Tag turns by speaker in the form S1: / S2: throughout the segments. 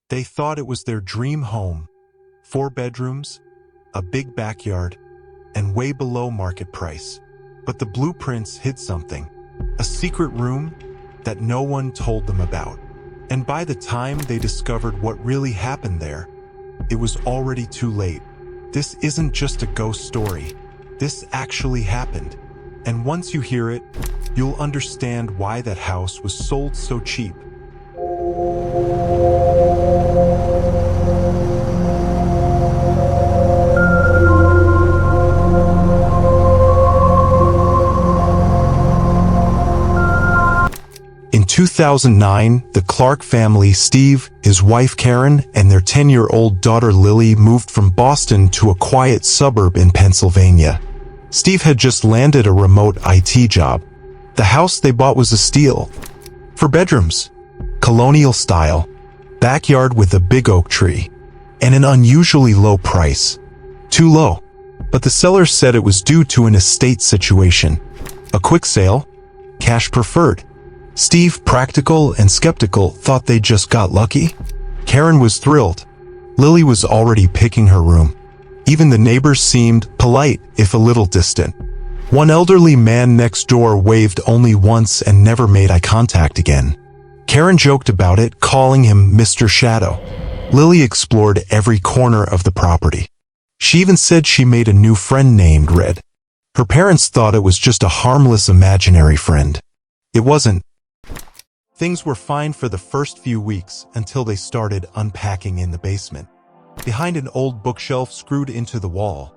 S1: They thought it was their dream home. 4 bedrooms, a big backyard, and way below market price. But the blueprints hid something. A secret room that no one told them about. And by the time they discovered what really happened there, it was already too late. This isn't just a ghost story. This actually happened. And once you hear it, you'll understand why that house was sold so cheap. In 2009, the Clark family, Steve, his wife Karen, and their 10-year-old daughter Lily moved from Boston to a quiet suburb in Pennsylvania. Steve had just landed a remote IT job. The house they bought was a steal. 4 bedrooms, colonial style, backyard with a big oak tree, and an unusually low price. Too low. But the seller said it was due to an estate situation. A quick sale, cash preferred. Steve, practical and skeptical, thought they just got lucky. Karen was thrilled. Lily was already picking her room. Even the neighbors seemed polite, if a little distant. One elderly man next door waved only once and never made eye contact again. Karen joked about it, calling him Mr. Shadow. Lily explored every corner of the property. She even said she made a new friend named Red. Her parents thought it was just a harmless imaginary friend. It wasn't. Things were fine for the first few weeks until they started unpacking in the basement. Behind an old bookshelf screwed into the wall,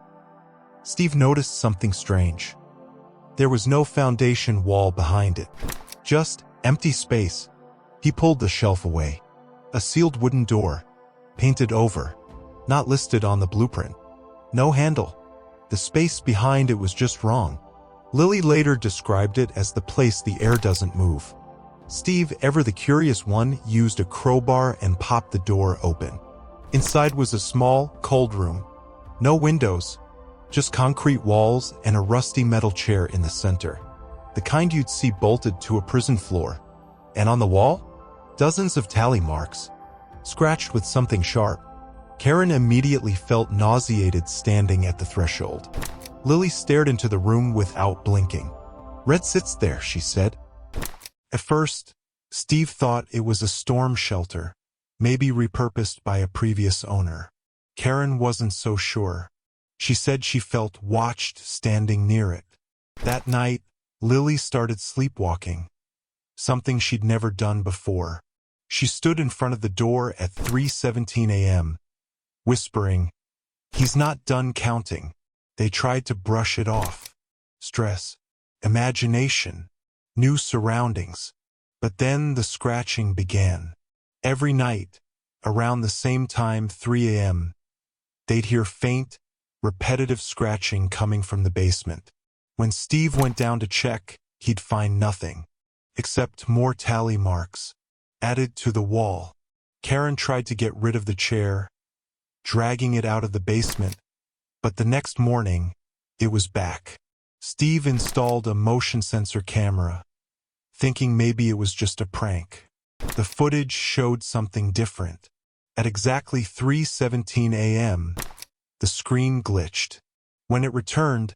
S1: Steve noticed something strange. There was no foundation wall behind it, just empty space. He pulled the shelf away. A sealed wooden door, painted over, not listed on the blueprint. No handle. The space behind it was just wrong. Lily later described it as the place the air doesn't move. Steve, ever the curious one, used a crowbar and popped the door open. Inside was a small, cold room. No windows, just concrete walls and a rusty metal chair in the center. The kind you'd see bolted to a prison floor. And on the wall, dozens of tally marks, scratched with something sharp. Karen immediately felt nauseated standing at the threshold. Lily stared into the room without blinking. "Red sits there," she said. At first, Steve thought it was a storm shelter, maybe repurposed by a previous owner. Karen wasn't so sure. She said she felt watched standing near it. That night, Lily started sleepwalking, something she'd never done before. She stood in front of the door at 3:17 a.m., whispering, "He's not done counting." They tried to brush it off. Stress, imagination, new surroundings. But then the scratching began. Every night, around the same time, 3 a.m., they'd hear faint, repetitive scratching coming from the basement. When Steve went down to check, he'd find nothing, except more tally marks, added to the wall. Karen tried to get rid of the chair, dragging it out of the basement, but the next morning, it was back. Steve installed a motion sensor camera, thinking maybe it was just a prank. The footage showed something different. At exactly 3:17 a.m., the screen glitched. When it returned,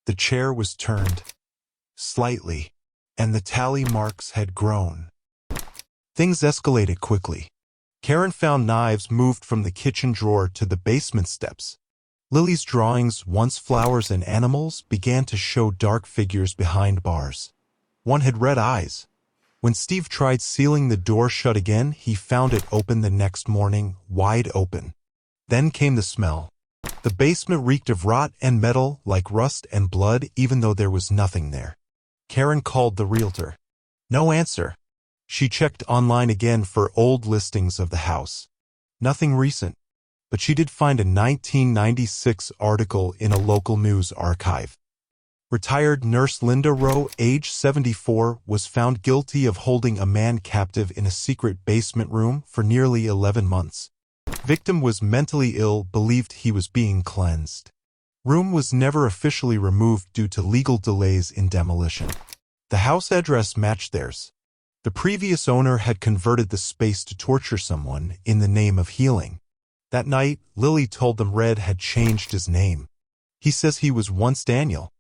S1: the chair was turned slightly, and the tally marks had grown. Things escalated quickly. Karen found knives moved from the kitchen drawer to the basement steps. Lily's drawings, once flowers and animals, began to show dark figures behind bars. One had red eyes. When Steve tried sealing the door shut again, he found it open the next morning, wide open. Then came the smell. The basement reeked of rot and metal, like rust and blood, even though there was nothing there. Karen called the realtor. No answer. She checked online again for old listings of the house. Nothing recent, but she did find a 1996 article in a local news archive. Retired nurse Linda Rowe, age 74, was found guilty of holding a man captive in a secret basement room for nearly 11 months. Victim was mentally ill, believed he was being cleansed. Room was never officially removed due to legal delays in demolition. The house address matched theirs. The previous owner had converted the space to torture someone in the name of healing. That night, Lily told them Red had changed his name. He says he was once Daniel.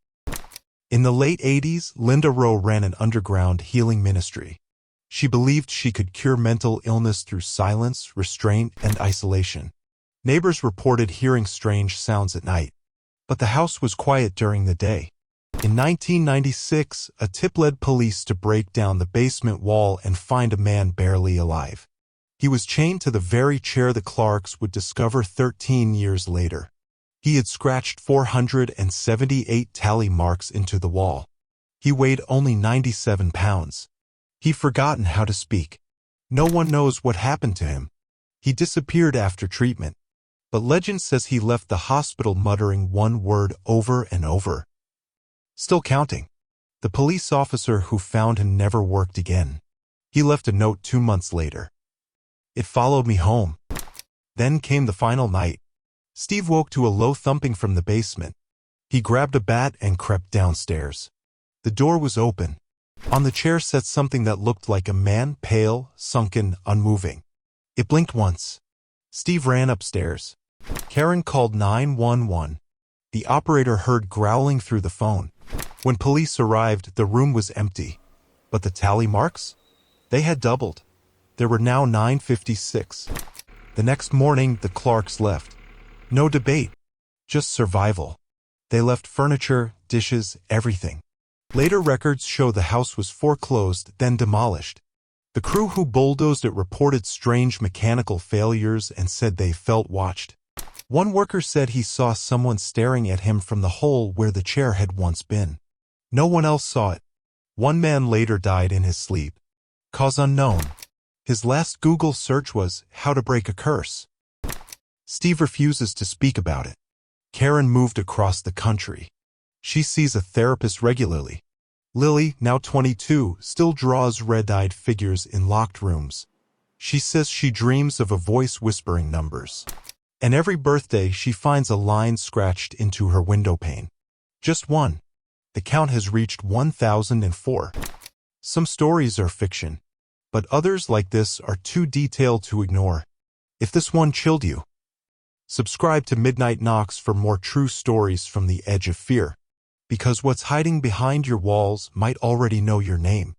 S1: In the late 80s, Linda Rowe ran an underground healing ministry. She believed she could cure mental illness through silence, restraint, and isolation. Neighbors reported hearing strange sounds at night, but the house was quiet during the day. In 1996, a tip led police to break down the basement wall and find a man barely alive. He was chained to the very chair the Clarks would discover 13 years later. He had scratched 478 tally marks into the wall. He weighed only 97 pounds. He'd forgotten how to speak. No one knows what happened to him. He disappeared after treatment, but legend says he left the hospital muttering one word over and over. Still counting. The police officer who found him never worked again. He left a note 2 months later. It followed me home. Then came the final night. Steve woke to a low thumping from the basement. He grabbed a bat and crept downstairs. The door was open. On the chair sat something that looked like a man, pale, sunken, unmoving. It blinked once. Steve ran upstairs. Karen called 911. The operator heard growling through the phone. When police arrived, the room was empty. But the tally marks? They had doubled. There were now 956. The next morning, the Clarks left. No debate. Just survival. They left furniture, dishes, everything. Later records show the house was foreclosed, then demolished. The crew who bulldozed it reported strange mechanical failures and said they felt watched. One worker said he saw someone staring at him from the hole where the chair had once been. No one else saw it. One man later died in his sleep. Cause unknown. His last Google search was, "How to break a curse." Steve refuses to speak about it. Karen moved across the country. She sees a therapist regularly. Lily, now 22, still draws red-eyed figures in locked rooms. She says she dreams of a voice whispering numbers. And every birthday she finds a line scratched into her window pane. Just one. The count has reached 1004. Some stories are fiction, but others like this are too detailed to ignore. If this one chilled you, subscribe to Midnight Knocks for more true stories from the edge of fear. Because what's hiding behind your walls might already know your name.